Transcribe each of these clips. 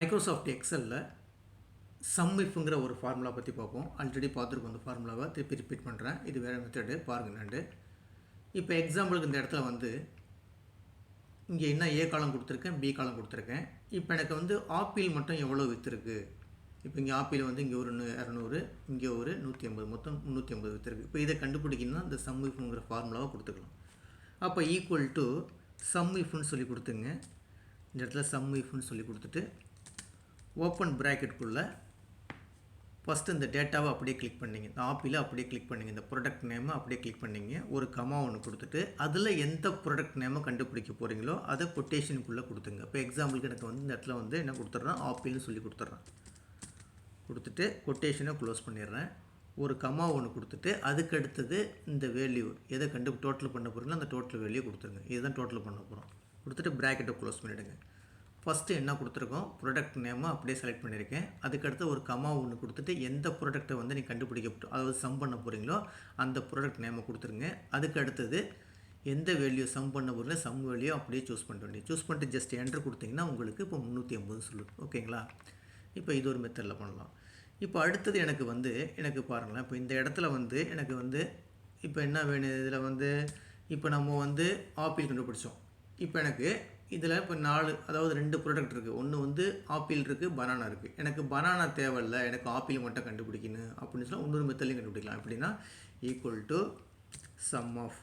Microsoft எக்ஸலில் some இஃப்ங்கிற ஒரு formula பற்றி பார்ப்போம். ஆல்ரெடி பார்த்துருக்கோம் அந்த ஃபார்முலாவை, திருப்பி ரிப்பீட் பண்ணுறேன். இது வேறு மெத்தடு பாருங்கள் நண்டு. இப்போ எக்ஸாம்பிளுக்கு இந்த இடத்துல வந்து இங்கே என்ன ஏ காலம் கொடுத்துருக்கேன், பி காலம் கொடுத்துருக்கேன். இப்போ எனக்கு வந்து ஆப்பிள் மட்டும் எவ்வளோ விற்றுருக்கு. இப்போ இங்கே ஆப்பிள் வந்து இங்கே ஒரு 200, இங்கே ஒரு 150, மொத்தம் 350 விற்றுருக்கு. இப்போ இதை கண்டுபிடிக்கணும்னா இந்த சம் இஃப்ங்கிற ஃபார்முலாவை கொடுத்துக்கலாம். அப்போ ஈக்குவல் டு சம் இஃப்னு சொல்லி கொடுத்துங்க. இந்த இடத்துல சம் இஃப்னு சொல்லி கொடுத்துட்டு ஓப்பன் ப்ராக்கெட்டுக்குள்ளே ஃபஸ்ட்டு இந்த டேட்டாவை அப்படியே கிளிக் பண்ணிங்க, இந்த ஆப்பிளை அப்படியே கிளிக் பண்ணிங்க, இந்த ப்ராடக்ட் நேமை அப்படியே கிளிக் பண்ணிங்க, ஒரு கமா ஒன்று கொடுத்துட்டு அதில் எந்த ப்ராடக்ட் நேமை கண்டுபிடிக்க போகிறீங்களோ அதை கொட்டேஷனுக்குள்ளே கொடுத்துங்க. இப்போ எக்ஸாம்பிளுக்கு எனக்கு வந்து இந்த இடத்துல வந்து என்ன கொடுத்துட்றேன், ஆப்பிள்னு சொல்லி கொடுத்துட்றேன். கொடுத்துட்டு கொட்டேஷனை க்ளோஸ் பண்ணிடுறேன். ஒரு கமா ஒன்று கொடுத்துட்டு அதுக்கு அடுத்தது இந்த வேல்யூ எதை டோட்டல் பண்ண போகிறீங்களோ அந்த டோட்டல் வேல்யூ கொடுத்துருங்க. இதுதான் டோட்டல் பண்ண போகிறோம். கொடுத்துட்டு ப்ராக்கெட்டை க்ளோஸ் பண்ணிவிடுங்க. ஃபஸ்ட்டு என்ன கொடுத்துருக்கோம், ப்ராடக்ட் நேமை அப்படியே செலக்ட் பண்ணியிருக்கேன். அதுக்கடுத்து ஒரு கமா ஒன்று கொடுத்துட்டு எந்த ப்ராடக்ட்டை வந்து நீங்கள் கண்டுபிடிக்க அதாவது சம் பண்ண போகிறீங்களோ அந்த ப்ராடக்ட் நேமை கொடுத்துருங்க. அதுக்கு அடுத்தது எந்த வேல்யூ சம் பண்ண போகிறீங்களோ சம் வேல்யூ அப்படியே சூஸ் பண்ணிட்டு வேண்டிய சூஸ் பண்ணிட்டு ஜஸ்ட் என்ட்ரு கொடுத்தீங்கன்னா உங்களுக்கு இப்போ 350 சொல்லுது. ஓகேங்களா? இப்போ இது ஒரு மெத்தடில் பண்ணலாம். இப்போ அடுத்தது எனக்கு பாருங்களேன், இப்போ இந்த இடத்துல வந்து எனக்கு வந்து இப்போ என்ன வேணும், இதில் வந்து இப்போ நம்ம வந்து ஆப்பிள் கண்டுபிடிச்சோம். இப்போ எனக்கு இதில் இப்போ 4 அதாவது 2 ப்ராடக்ட் இருக்குது. ஒன்று வந்து ஆப்பிள் இருக்குது, பனானா இருக்குது. எனக்கு பனானா தேவையில்லை, எனக்கு ஆப்பிள் மட்டும் கண்டுபிடிக்கணும் அப்படின்னு சொன்னால் இன்னொரு மெத்தட்லையும் கண்டுபிடிக்கலாம். எப்படின்னா ஈக்குவல் டு சம் ஆஃப்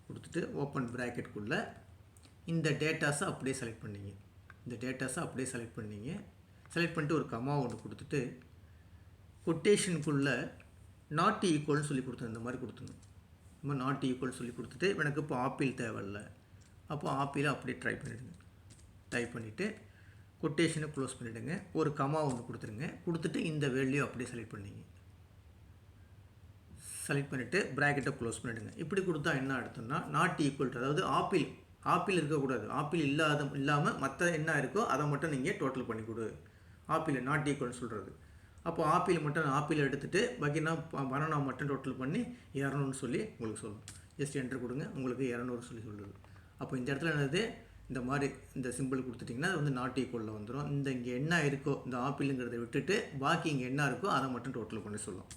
கொடுத்துட்டு ஓப்பன் ப்ராக்கெட்டுக்குள்ளே இந்த டேட்டாஸை அப்படியே செலக்ட் பண்ணிங்க. செலக்ட் பண்ணிட்டு ஒரு கமா ஒன்று கொடுத்துட்டு கொட்டேஷனுக்குள்ளே நாட் ஈக்குவல்னு சொல்லி கொடுத்தோம். இந்த மாதிரி கொடுத்துங்க. இந்த மாதிரி நாட் ஈக்குவல் சொல்லி கொடுத்துட்டு எனக்கு இப்போ ஆப்பிள் தேவையில்லை, அப்போ ஆப்பிளை அப்படியே டைப் பண்ணிவிட்டு கொட்டேஷனை க்ளோஸ் பண்ணிவிடுங்க. ஒரு கமா ஒன்று கொடுத்துருங்க. கொடுத்துட்டு இந்த வேல்யூ அப்படியே செலக்ட் பண்ணிவிட்டு ப்ராக்கெட்டை க்ளோஸ் பண்ணிவிடுங்க. இப்படி கொடுத்தா என்ன அர்த்தம்னா நாட் ஈக்குவல், அதாவது ஆப்பிள் இருக்கக்கூடாது, ஆப்பிள் இல்லாமல் மற்ற என்ன இருக்கோ அதை மட்டும் நீங்கள் டோட்டல் பண்ணி கொடு. ஆப்பிள் நாட் ஈக்குவல்னு சொல்கிறது. அப்போ ஆப்பிள் எடுத்துகிட்டு பாக்கினா பனானா மட்டும் டோட்டல் பண்ணி 200 சொல்லி உங்களுக்கு சொல்லணும். ஜஸ்ட் என்ட்ரு கொடுங்க, உங்களுக்கு 200 சொல்லி சொல்லுது. அப்போ இந்த இடத்துல என்னது, இந்த மாதிரி இந்த சிம்பிள் கொடுத்துட்டிங்கன்னா அது வந்து நாட் ஈக்குவலில் வந்துடும். இங்கே என்ன இருக்கோ இந்த ஆப்பிளுங்கிறத விட்டுட்டு பாக்கி இங்கே என்ன இருக்கோ அதை மட்டும் டோட்டல் பண்ணி சொல்லலாம்.